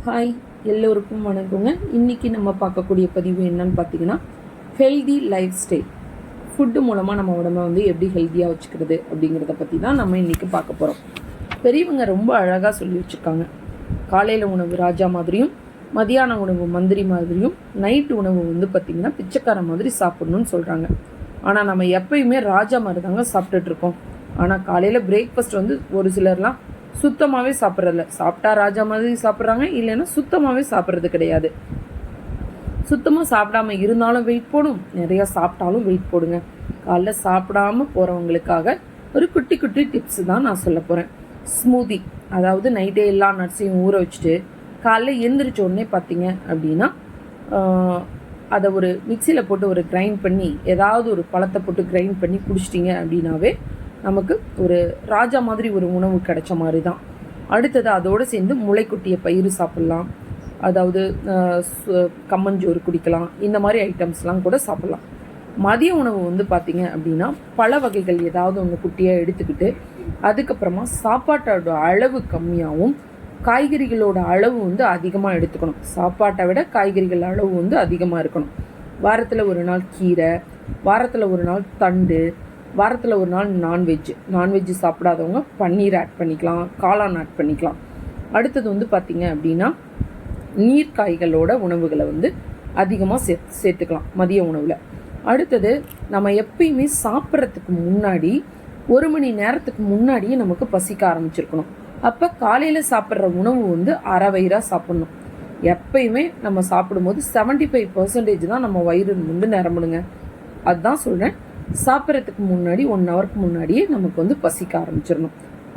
Hi, எல்லோருக்கும் வணக்கங்க. இன்றைக்கி நம்ம பார்க்கக்கூடிய பதிவு என்னன்னு பார்த்தீங்கன்னா, ஹெல்தி லைஃப் ஸ்டைல். ஃபுட்டு மூலமாக நம்ம உடம்பை எப்படி ஹெல்த்தியாக வச்சுக்கிறது அப்படிங்கிறத பற்றி தான் நம்ம இன்றைக்கி பார்க்க போகிறோம். பெரியவங்க ரொம்ப அழகாக சொல்லி வச்சுருக்காங்க. காலையில் உணவு ராஜா மாதிரியும், மதியான உணவு மந்திரி மாதிரியும், நைட்டு உணவு பார்த்திங்கன்னா பிச்சைக்கார மாதிரி சாப்பிட்ணுன்னு சொல்கிறாங்க. ஆனால் நம்ம எப்பயுமே ராஜா மாதிரி தாங்க சாப்பிட்டுட்ருக்கோம். ஆனால் காலையில் பிரேக்ஃபாஸ்ட் ஒரு சிலர்லாம் சுத்தமாகவே சாப்பிட்றதில்ல. சாப்பிட்டா ராஜா மாதிரி சாப்பிட்றாங்க, இல்லைன்னா சுத்தமாகவே சாப்பிட்றது கிடையாது. சுத்தமாக சாப்பிடாம இருந்தாலும் வெயிட் போடும், நிறையா சாப்பிட்டாலும் வெயிட் போடுங்க. காலைல சாப்பிடாம போகிறவங்களுக்காக ஒரு குட்டி குட்டி டிப்ஸ் தான் நான் சொல்ல போகிறேன். ஸ்மூதி, அதாவது நைட்டே எல்லா நட்ஸையும் ஊற வச்சுட்டு காலைல எழுந்திரிச்ச உடனே பார்த்தீங்க அப்படின்னா அதை ஒரு மிக்சியில் போட்டு ஒரு கிரைண்ட் பண்ணி, ஏதாவது ஒரு பழத்தை போட்டு கிரைண்ட் பண்ணி குடிச்சிட்டிங்க அப்படின்னாவே நமக்கு ஒரு ராஜா மாதிரி ஒரு உணவு கிடைச்ச மாதிரி தான். அடுத்தது அதோடு சேர்ந்து முளைக்குட்டிய பயிறு சாப்பிட்லாம், அதாவது கம்மஞ்சோறு குடிக்கலாம், இந்த மாதிரி ஐட்டம்ஸ்லாம் கூட சாப்பிட்லாம். மதிய உணவு பார்த்திங்க அப்படின்னா பல வகைகள் ஏதாவது ஒன்று குட்டியாக எடுத்துக்கிட்டு, அதுக்கப்புறமா சாப்பாட்டோட அளவு கம்மியாகவும் காய்கறிகளோட அளவு அதிகமாக எடுத்துக்கணும். சாப்பாட்டை விட காய்கறிகள் அளவு அதிகமாக இருக்கணும். வாரத்தில் ஒரு நாள் கீரை, வாரத்தில் ஒரு நாள் தண்டு, வாரத்தில் ஒரு நாள் நான்வெஜ் சாப்பிடாதவங்க பன்னீர் ஆட் பண்ணிக்கலாம், காளான் ஆட் பண்ணிக்கலாம். அடுத்தது பார்த்திங்க அப்படின்னா நீர்க்காய்களோட உணவுகளை அதிகமாக சேர்த்துக்கலாம் மதிய உணவில். அடுத்தது நம்ம எப்பயுமே சாப்பிட்றதுக்கு முன்னாடி 1 மணி நேரத்துக்கு முன்னாடியே நமக்கு பசிக்க ஆரம்பிச்சிருக்கணும். அப்போ காலையில் சாப்பிட்ற உணவு அரை வயிறாக சாப்பிட்ணும். எப்பயுமே நம்ம சாப்பிடும்போது 75% தான் நம்ம வயிறு நிரம்பணுங்க. அதுதான் சொல்கிறேன். சாப்பிட்றதுக்கு முன்னாடி 1 ஹவருக்கு முன்னாடியே நமக்கு பசிக்க ஆரம்பிச்சிடணும்.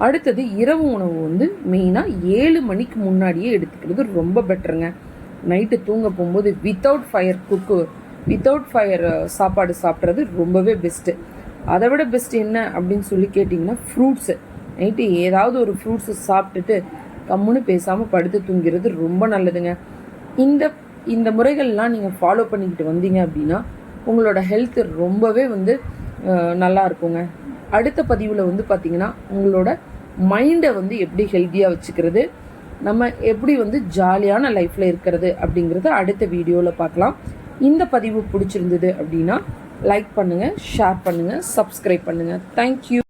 அடுத்தது இரவு உணவு மெயினாக 7 மணிக்கு முன்னாடியே எடுத்துக்கிறது ரொம்ப பெட்டருங்க. நைட்டு தூங்க போகும்போது வித்தவுட் ஃபயர் சாப்பாடு சாப்பிட்றது ரொம்பவே பெஸ்ட்டு. அதை விட பெஸ்ட் என்ன அப்படின்னு சொல்லி கேட்டிங்கன்னா, ஃப்ரூட்ஸு. நைட்டு ஏதாவது ஒரு ஃப்ரூட்ஸு சாப்பிட்டுட்டு கம்முன்னு பேசாமல் படுத்து தூங்கிறது ரொம்ப நல்லதுங்க. இந்த முறைகள்லாம் நீங்கள் ஃபாலோ பண்ணிக்கிட்டு வந்தீங்க அப்படின்னா உங்களோட ஹெல்த்து ரொம்பவே நல்லா இருக்குங்க. அடுத்த பதிவில் பார்த்திங்கன்னா உங்களோட மைண்டை எப்படி ஹெல்த்தியாக வச்சுக்கிறது, நம்ம எப்படி ஜாலியான லைஃப்பில் இருக்கிறது அப்படிங்கிறத அடுத்த வீடியோவில் பார்க்கலாம். இந்த பதிவு பிடிச்சிருந்தது அப்படின்னா லைக் பண்ணுங்கள், ஷேர் பண்ணுங்கள், சப்ஸ்கிரைப் பண்ணுங்கள். தேங்க்யூ.